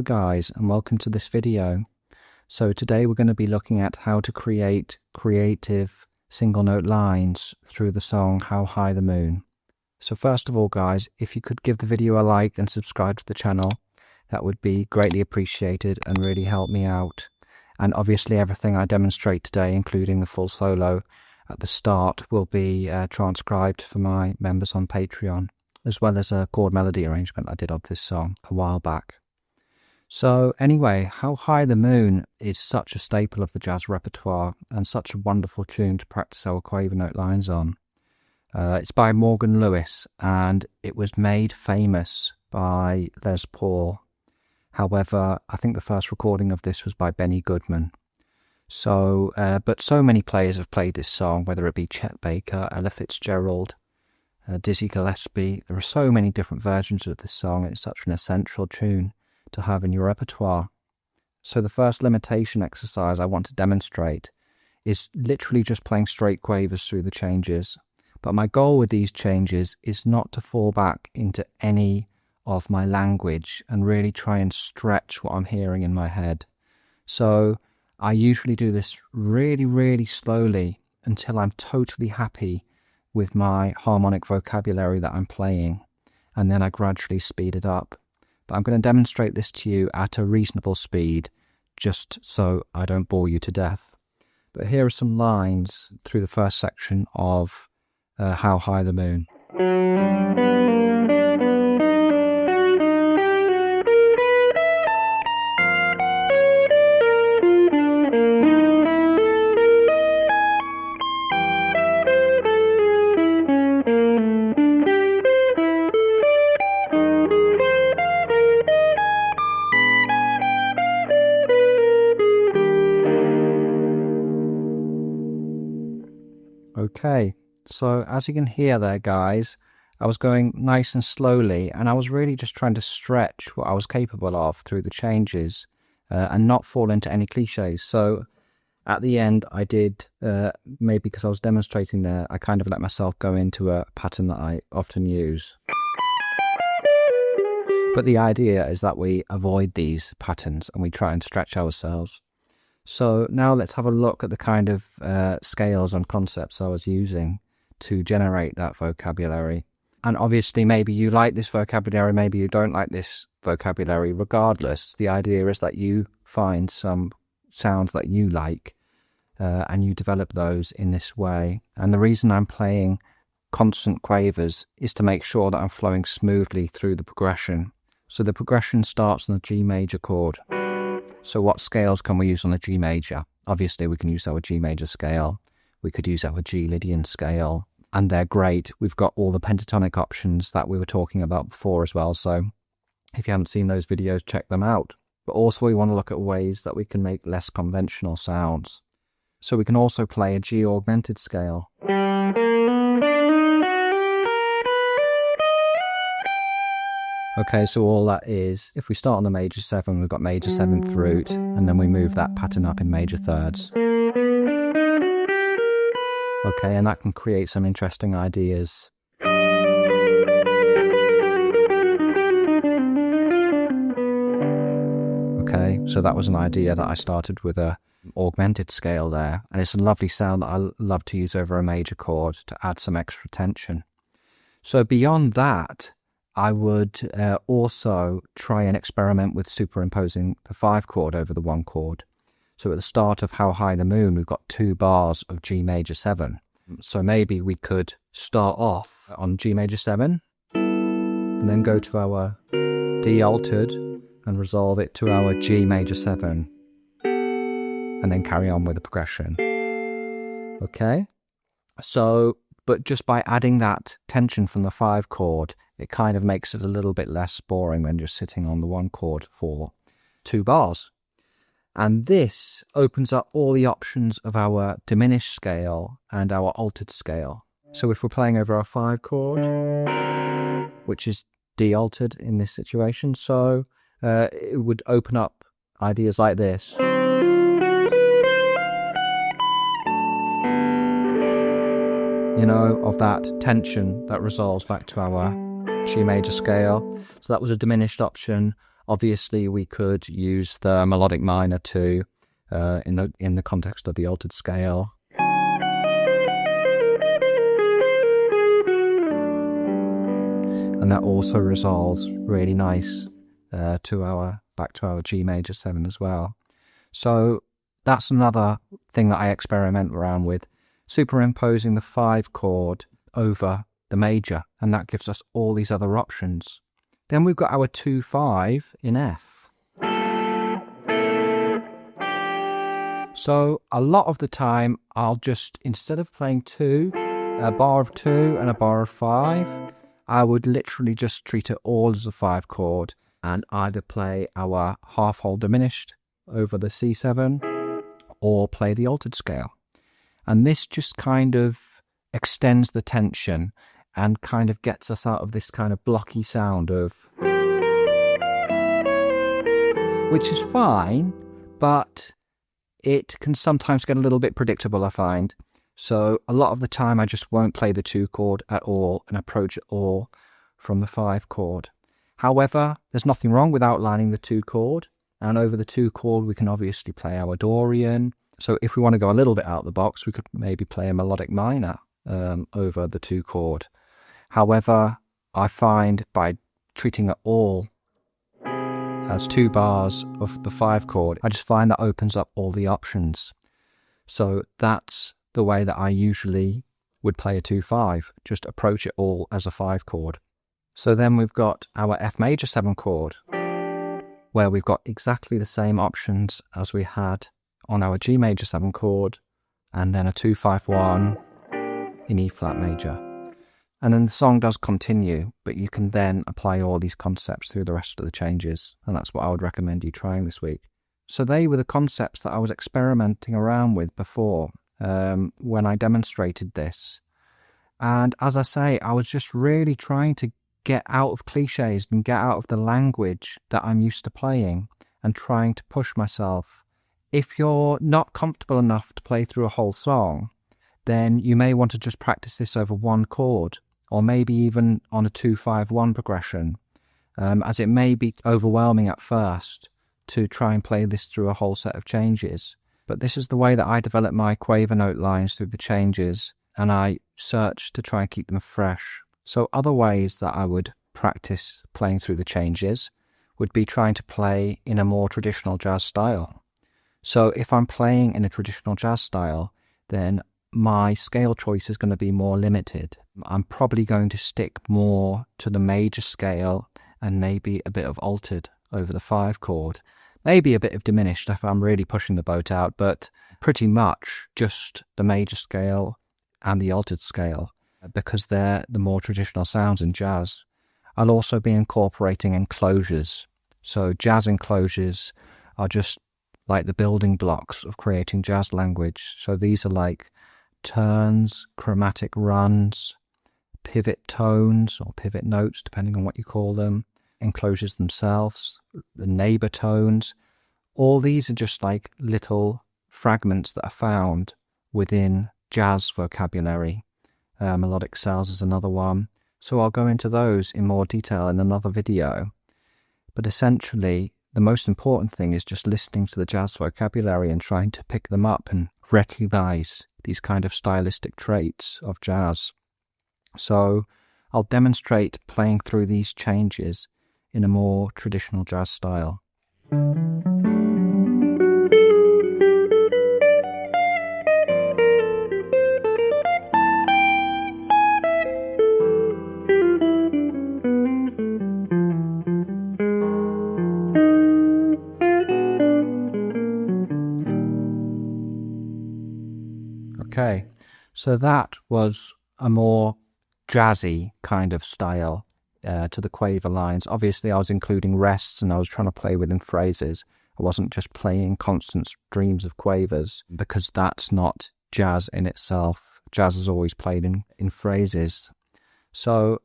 Hello guys, and welcome to this video. So today we're going to be looking at how to create creative single note lines through the song How High the Moon. So first of all guys, if you could give the video a like and subscribe to the channel, that would be greatly appreciated and really help me out. And obviously everything I demonstrate today, including the full solo at the start, will be transcribed for my members on Patreon, as well as a chord melody arrangement I did of this song a while back. So anyway, How High the Moon is such a staple of the jazz repertoire and such a wonderful tune to practice our quaver note lines on. It's by Morgan Lewis and it was made famous by Les Paul. However, I think the first recording of this was by Benny Goodman. So, but so many players have played this song, whether it be Chet Baker, Ella Fitzgerald, Dizzy Gillespie. There are so many different versions of this song. It's such an essential tune to have in your repertoire. So the first limitation exercise I want to demonstrate is literally just playing straight quavers through the changes. But my goal with these changes is not to fall back into any of my language and really try and stretch what I'm hearing in my head. So I usually do this really slowly until I'm totally happy with my harmonic vocabulary that I'm playing, and then I gradually speed it up. But I'm going to demonstrate this to you at a reasonable speed, just so I don't bore you to death. But here are some lines through the first section of How High the Moon. Okay, so as you can hear there guys, I was going nice and slowly and I was really just trying to stretch what I was capable of through the changes and not fall into any cliches. So at the end I did, maybe because I was demonstrating there, I kind of let myself go into a pattern that I often use. But the idea is that we avoid these patterns and we try and stretch ourselves. So now let's have a look at the kind of scales and concepts I was using to generate that vocabulary. And obviously maybe you like this vocabulary, maybe you don't like this vocabulary. Regardless, the idea is that you find some sounds that you like and you develop those in this way. And the reason I'm playing constant quavers is to make sure that I'm flowing smoothly through the progression. So the progression starts on the G major chord. So what scales can we use on the G major? Obviously we can use our G major scale. We could use our G Lydian scale, and they're great. We've got all the pentatonic options that we were talking about before as well. So if you haven't seen those videos, check them out. But also we want to look at ways that we can make less conventional sounds. So we can also play a G augmented scale. Okay, so all that is, if we start on the major 7, we've got major 7th root, and then we move that pattern up in major thirds. Okay, and that can create some interesting ideas. Okay, so that was an idea that I started with a augmented scale there, and it's a lovely sound that I love to use over a major chord to add some extra tension. So beyond that, I would also try and experiment with superimposing the 5 chord over the 1 chord. So at the start of How High the Moon, we've got 2 bars of G major 7. So maybe we could start off on G major 7 and then go to our D altered and resolve it to our G major 7 and then carry on with the progression. Okay, so but just by adding that tension from the 5 chord, it kind of makes it a little bit less boring than just sitting on the 1 chord for 2 bars. And this opens up all the options of our diminished scale and our altered scale. So if we're playing over our 5 chord, which is D altered in this situation, so it would open up ideas like this. You know, of that tension that resolves back to our G major scale. So that was a diminished option. Obviously, we could use the melodic minor too, in the context of the altered scale. And that also resolves really nice back to our G major 7 as well. So that's another thing that I experiment around with, superimposing the 5 chord over the major, and that gives us all these other options. Then we've got our 2/5 in F. So a lot of the time I'll just, instead of playing a bar of 2 and a bar of 5, I would literally just treat it all as a 5 chord and either play our half whole diminished over the C7 or play the altered scale. And this just kind of extends the tension and kind of gets us out of this kind of blocky sound of, which is fine, but it can sometimes get a little bit predictable, I find. So a lot of the time I just won't play the 2 chord at all and approach it all from the 5 chord. However, there's nothing wrong with outlining the 2 chord, and over the 2 chord we can obviously play our Dorian. So if we want to go a little bit out of the box, we could maybe play a melodic minor over the 2 chord. However, I find by treating it all as 2 bars of the 5 chord, I just find that opens up all the options. So that's the way that I usually would play a 2/5, just approach it all as a 5 chord. So then we've got our F major 7 chord, where we've got exactly the same options as we had on our G major 7 chord, and then a 2/5-1 in E flat major. And then the song does continue, but you can then apply all these concepts through the rest of the changes, and that's what I would recommend you trying this week. So they were the concepts that I was experimenting around with before, when I demonstrated this. And as I say, I was just really trying to get out of cliches and get out of the language that I'm used to playing and trying to push myself. If you're not comfortable enough to play through a whole song, then you may want to just practice this over 1 chord, or maybe even on a 2/5-1 progression, as it may be overwhelming at first to try and play this through a whole set of changes. But this is the way that I develop my quaver note lines through the changes, and I search to try and keep them fresh. So other ways that I would practice playing through the changes would be trying to play in a more traditional jazz style. So if I'm playing in a traditional jazz style, then my scale choice is going to be more limited. I'm probably going to stick more to the major scale and maybe a bit of altered over the 5 chord. Maybe a bit of diminished if I'm really pushing the boat out, but pretty much just the major scale and the altered scale, because they're the more traditional sounds in jazz. I'll also be incorporating enclosures. So jazz enclosures are just like the building blocks of creating jazz language. So these are like turns, chromatic runs, pivot tones or pivot notes, depending on what you call them, enclosures themselves, the neighbor tones. All these are just like little fragments that are found within jazz vocabulary. Melodic cells is another one. So I'll go into those in more detail in another video. But essentially, the most important thing is just listening to the jazz vocabulary and trying to pick them up and recognize these kind of stylistic traits of jazz. So I'll demonstrate playing through these changes in a more traditional jazz style. Okay, so that was a more jazzy kind of style to the quaver lines. Obviously, I was including rests and I was trying to play within phrases. I wasn't just playing constant streams of quavers, because that's not jazz in itself. Jazz is always played in phrases. So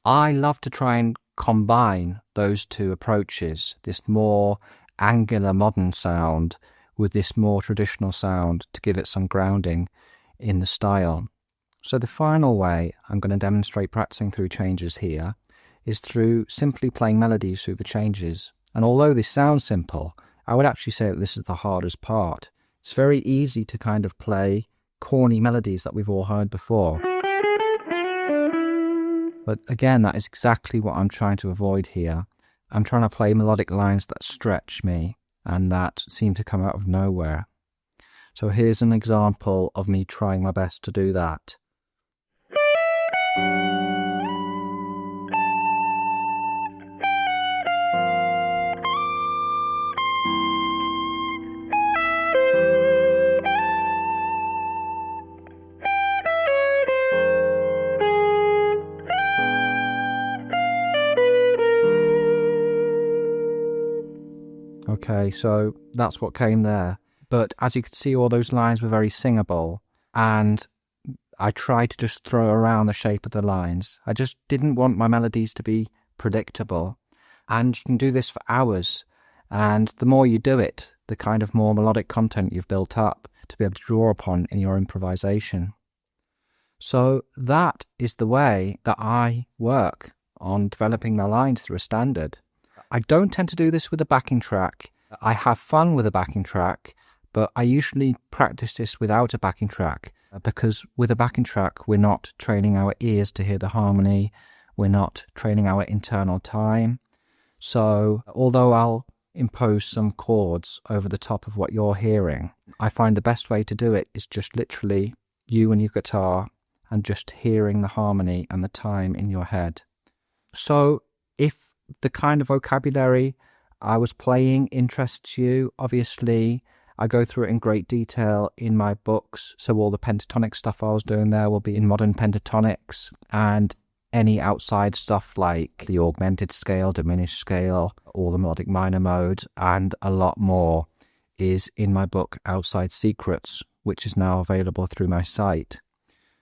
I love to try and combine those two approaches, this more angular modern sound with this more traditional sound, to give it some grounding in the style. So the final way I'm going to demonstrate practicing through changes here is through simply playing melodies through the changes. And although this sounds simple, I would actually say that this is the hardest part. It's very easy to kind of play corny melodies that we've all heard before. But again, that is exactly what I'm trying to avoid here. I'm trying to play melodic lines that stretch me and that seem to come out of nowhere. So here's an example of me trying my best to do that. Okay, so that's what came there. But as you can see, all those lines were very singable, and I tried to just throw around the shape of the lines. I just didn't want my melodies to be predictable. And you can do this for hours, and the more you do it, the kind of more melodic content you've built up to be able to draw upon in your improvisation. So that is the way that I work on developing my lines through a standard. I don't tend to do this with a backing track. I have fun with a backing track, but I usually practice this without a backing track, because with a backing track, we're not training our ears to hear the harmony. We're not training our internal time. So although I'll impose some chords over the top of what you're hearing, I find the best way to do it is just literally you and your guitar and just hearing the harmony and the time in your head. So if the kind of vocabulary I was playing interests you, obviously I go through it in great detail in my books. So all the pentatonic stuff I was doing there will be in modern pentatonics, and any outside stuff like the augmented scale, diminished scale, all the melodic minor mode, and a lot more is in my book Outside Secrets, which is now available through my site.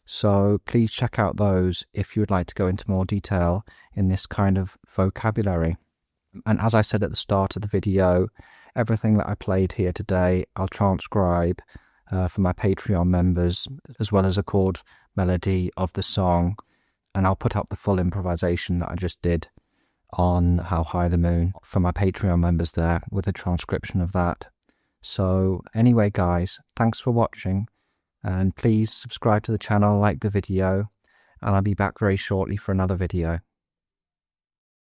So please check out those if you would like to go into more detail in this kind of vocabulary. And as I said at the start of the video, everything that I played here today I'll transcribe for my Patreon members, as well as a chord melody of the song, and I'll put up the full improvisation that I just did on How High the Moon for my Patreon members there, with a transcription of that. So anyway guys, thanks for watching. And please subscribe to the channel, like the video, and I'll be back very shortly for another video.